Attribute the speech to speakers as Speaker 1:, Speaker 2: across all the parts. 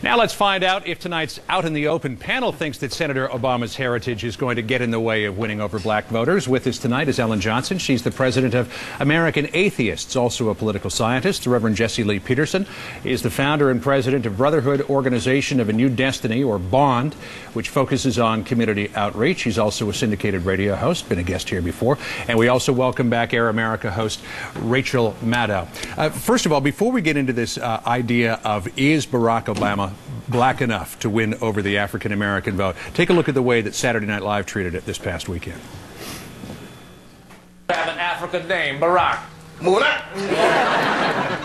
Speaker 1: Now let's find out if tonight's Out in the Open panel thinks that Senator Obama's heritage is going to get in the way of winning over black voters. With us tonight is Ellen Johnson. She's the president of American Atheists, also a political scientist. The Reverend Jesse Lee Peterson is the founder and president of Brotherhood Organization of a New Destiny, or BOND, which focuses on community outreach. He's also a syndicated radio host, been a guest here before. And we also welcome back Air America host Rachel Maddow. First of all, before we get into this idea of is Barack Obama black enough to win over the African-American vote, take a look at the way that Saturday Night Live treated it this past weekend.
Speaker 2: I have an African name, Barack.
Speaker 3: Moving up.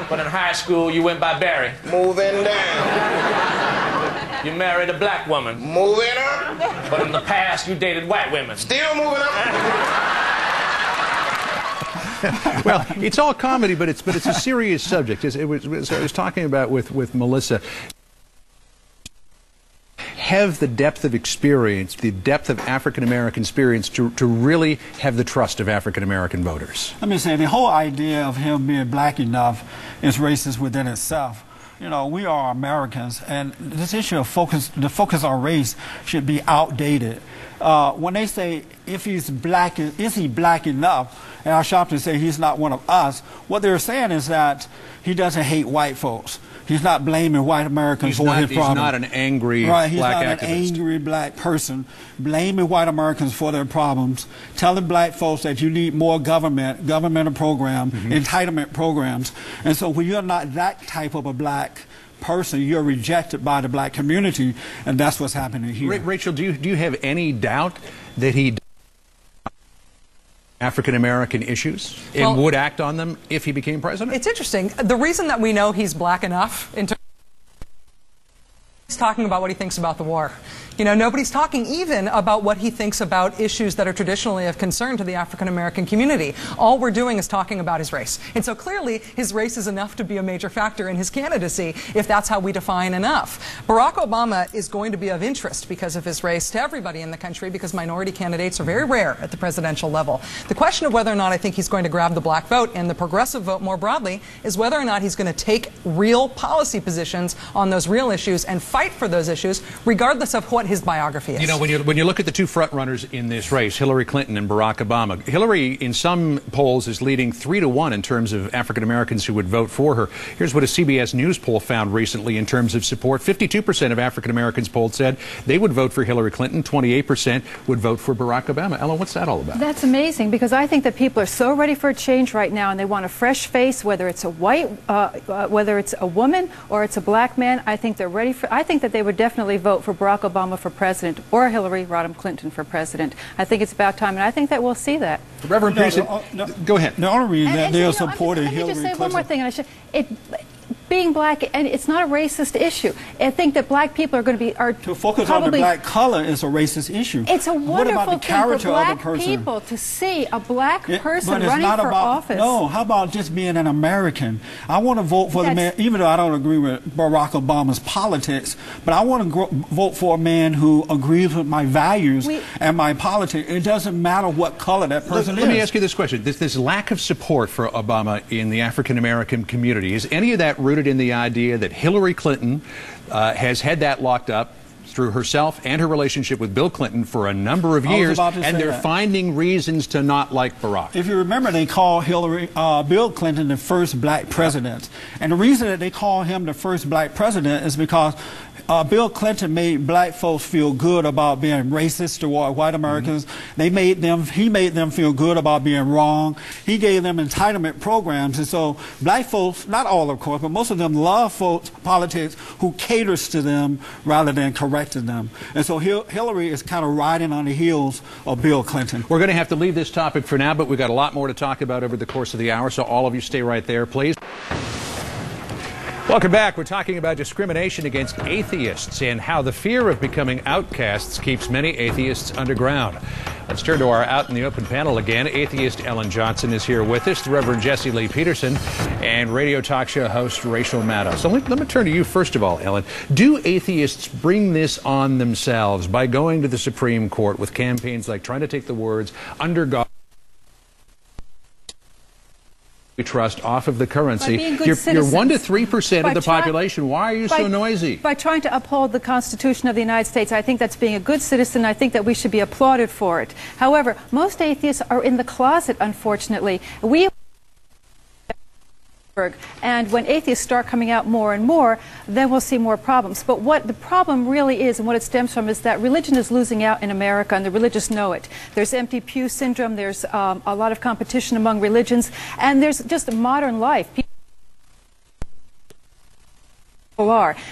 Speaker 2: But in high school, you went by Barry.
Speaker 3: Moving down.
Speaker 2: You married a black woman.
Speaker 3: Moving up.
Speaker 2: But in the past, you dated white women.
Speaker 3: Still moving up.
Speaker 1: Well, it's all comedy, but it's a serious subject. I was talking about with Melissa. Have the depth of experience, the depth of African-American experience to really have the trust of African-American voters?
Speaker 4: Let me say, the whole idea of him being black enough is racist within itself. You know, we are Americans, and this issue of the focus on race should be outdated. When they say, if he's black, is he black enough? And our shopkeepers say he's not one of us. What they're saying is that he doesn't hate white folks. He's not blaming white Americans for his problem.
Speaker 1: He's not an angry
Speaker 4: black activist.
Speaker 1: He's not an
Speaker 4: angry black person blaming white Americans for their problems, telling black folks that you need more governmental program, entitlement programs. And so when you're not that type of a black person, you're rejected by the black community, and that's what's happening here.
Speaker 1: Rachel, do you have any doubt that he African-American issues and would act on them if he became president?
Speaker 5: It's interesting. The reason that we know he's black enough in terms he's talking about what he thinks about the war. You know, nobody's talking even about what he thinks about issues that are traditionally of concern to the African-American community. All we're doing is talking about his race. And so clearly his race is enough to be a major factor in his candidacy, if that's how we define enough. Barack Obama is going to be of interest because of his race to everybody in the country, because minority candidates are very rare at the presidential level. The question of whether or not I think he's going to grab the black vote and the progressive vote more broadly is whether or not he's going to take real policy positions on those real issues and fight for those issues, regardless of what his biography is.
Speaker 1: You know, when you look at the two front runners in this race, Hillary Clinton and Barack Obama, Hillary in some polls is leading 3-1 in terms of African Americans who would vote for her. Here's what a CBS News poll found recently in terms of support. 52% of African Americans polled said they would vote for Hillary Clinton. 28% would vote for Barack Obama. Ellen, what's that all about?
Speaker 6: That's amazing, because I think that people are so ready for a change right now, and they want a fresh face, whether it's a white, whether it's a woman or it's a black man. I think they're ready for. I think that they would definitely vote for Barack Obama for president, or Hillary Rodham Clinton for president. I think it's about time, and I think that we'll see that.
Speaker 1: Reverend Peterson, go ahead.
Speaker 4: The only reason that they're supporting
Speaker 6: Hillary Clinton. Let me just say one more thing, and being black, and it's not a racist issue. I think that black people are going to be
Speaker 4: to focus on the black color is a racist issue.
Speaker 6: It's a wonderful thing for black people to see a black person running for office.
Speaker 4: No, how about just being an American? I want to vote for the man, even though I don't agree with Barack Obama's politics, but I want to vote for a man who agrees with my values and my politics. It doesn't matter what color that person is.
Speaker 1: Let me ask you this question. This lack of support for Obama in the African-American community, is any of that rooted in the idea that Hillary Clinton has had that locked up through herself and her relationship with Bill Clinton for a number of years, and they're finding reasons to not like Barack?
Speaker 4: If you remember, they call Bill Clinton the first black president. And the reason that they call him the first black president is because Bill Clinton made black folks feel good about being racist toward white Americans. He made them feel good about being wrong. He gave them entitlement programs. And so black folks, not all of course, but most of them love politics who caters to them rather than correcting them. And so Hillary is kind of riding on the heels of Bill Clinton.
Speaker 1: We're going to have to leave this topic for now, but we've got a lot more to talk about over the course of the hour, so all of you stay right there, please. Welcome back. We're talking about discrimination against atheists and how the fear of becoming outcasts keeps many atheists underground. Let's turn to our Out in the Open panel again. Atheist Ellen Johnson is here with us, the Reverend Jesse Lee Peterson, and radio talk show host Rachel Maddow. So let me turn to you first of all, Ellen. Do atheists bring this on themselves by going to the Supreme Court with campaigns like trying to take the words "under God"? trust off of the currency.
Speaker 6: By being good
Speaker 1: You're
Speaker 6: citizens.
Speaker 1: 1 to 3% of the population. Why are you so noisy?
Speaker 6: By trying to uphold the Constitution of the United States. I think that's being a good citizen. I think that we should be applauded for it. However, most atheists are in the closet, unfortunately. And when atheists start coming out more and more, then we'll see more problems. But what the problem really is, and what it stems from, is that religion is losing out in America, and the religious know it. There's empty pew syndrome, there's a lot of competition among religions, and there's just modern life.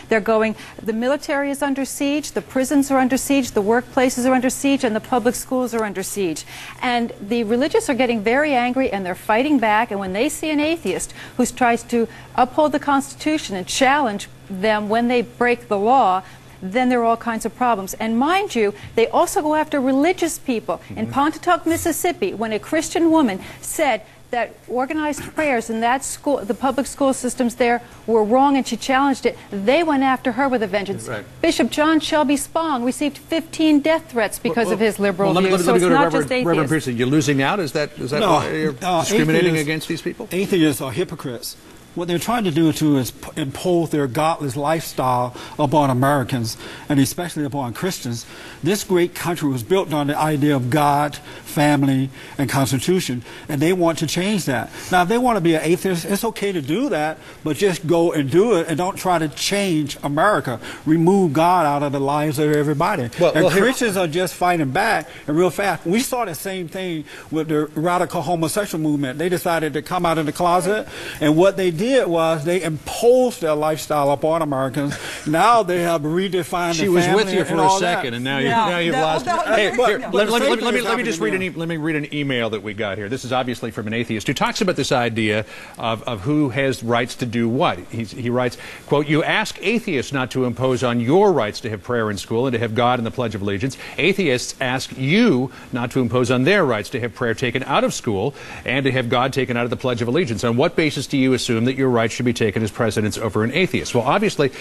Speaker 6: They're going, the military is under siege, the prisons are under siege, the workplaces are under siege, and the public schools are under siege. And the religious are getting very angry, and they're fighting back, and when they see an atheist who tries to uphold the Constitution and challenge them when they break the law, then there are all kinds of problems. And mind you, they also go after religious people. In Pontotoc, Mississippi, when a Christian woman said that organized prayers in that school, the public school systems there, were wrong, and she challenged it, they went after her with a vengeance. Right. Bishop John Shelby Spong received 15 death threats because of his liberal views. So it's not just atheists.
Speaker 1: Reverend Pearson, you're losing out? Is that why you're discriminating against these people?
Speaker 4: Atheists are hypocrites. What they're trying to do is impose their godless lifestyle upon Americans, and especially upon Christians. This great country was built on the idea of God, family, and Constitution, and they want to change that. Now, if they want to be an atheist, it's okay to do that, but just go and do it, and don't try to change America. Remove God out of the lives of everybody. Christians are just fighting back, and real fast. We saw the same thing with the radical homosexual movement. They decided to come out of the closet, and what they did was they imposed their lifestyle upon Americans. Now they have redefined the family.
Speaker 1: She was with you for a second, and now you've lost it. Hey, let me just read an email that we got here. This is obviously from an atheist who talks about this idea of who has rights to do what. He writes, quote, "You ask atheists not to impose on your rights to have prayer in school and to have God in the Pledge of Allegiance. Atheists ask you not to impose on their rights to have prayer taken out of school and to have God taken out of the Pledge of Allegiance. On what basis do you assume that your rights should be taken as precedence over an atheist?" Well, obviously,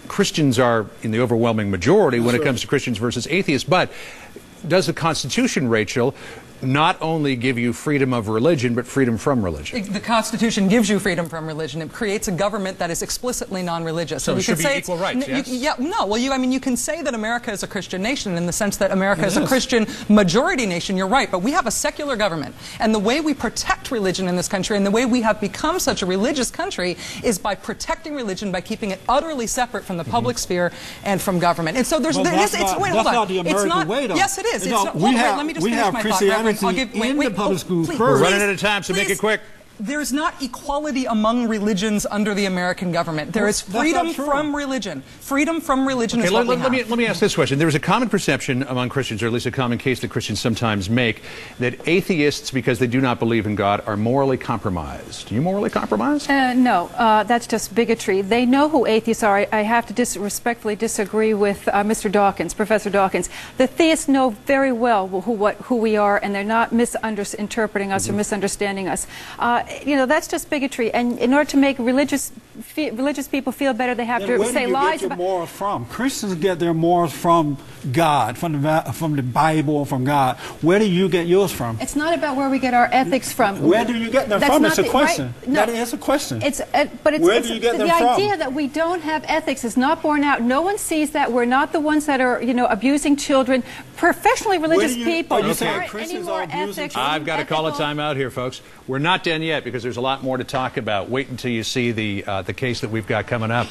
Speaker 1: Christians are in the overwhelming majority when it comes to Christians versus atheists, but does the Constitution, Rachel, not only give you freedom of religion, but freedom from religion?
Speaker 5: The Constitution gives you freedom from religion. It creates a government that is explicitly non-religious.
Speaker 1: So it should be equal rights, yes?
Speaker 5: You can say that America is a Christian nation in the sense that America is a Christian majority nation. You're right, but we have a secular government. And the way we protect religion in this country, and the way we have become such a religious country, is by protecting religion, by keeping it utterly separate from the public sphere and from government. And so there's
Speaker 4: that's not the American way, though.
Speaker 5: Yes, it is.
Speaker 4: Let me just finish my thought. The public schools first.
Speaker 1: We're running out of time, so make it quick.
Speaker 5: There's not equality among religions under the American government. There is freedom from religion. Freedom from religion is what we have.
Speaker 1: Let me ask this question. There is a common perception among Christians, or at least a common case that Christians sometimes make, that atheists, because they do not believe in God, are morally compromised. Do you morally compromise?
Speaker 6: No, that's just bigotry. They know who atheists are. I have to respectfully disagree with Mr. Dawkins, Professor Dawkins. The theists know very well who we are, and they're not misinterpreting us or misunderstanding us. That's just bigotry. And in order to make religious people feel better, they have to say lies.
Speaker 4: Where do you get your morals from? Christians get their morals from God, from the Bible, from God. Where do you get yours from?
Speaker 6: It's not about where we get our ethics from.
Speaker 4: Where do you get them from? It's a question.
Speaker 6: Right? No,
Speaker 4: that is a question.
Speaker 6: Where
Speaker 4: do you get them
Speaker 6: from?
Speaker 4: The
Speaker 6: idea that we don't have ethics is not borne out. No one sees that. We're not the ones that are, abusing children. Professionally religious people.
Speaker 4: Are you saying Christians are abusing children?
Speaker 1: I've got to call a timeout here, folks. We're not done yet because there's a lot more to talk about. Wait until you see the case that we've got coming up.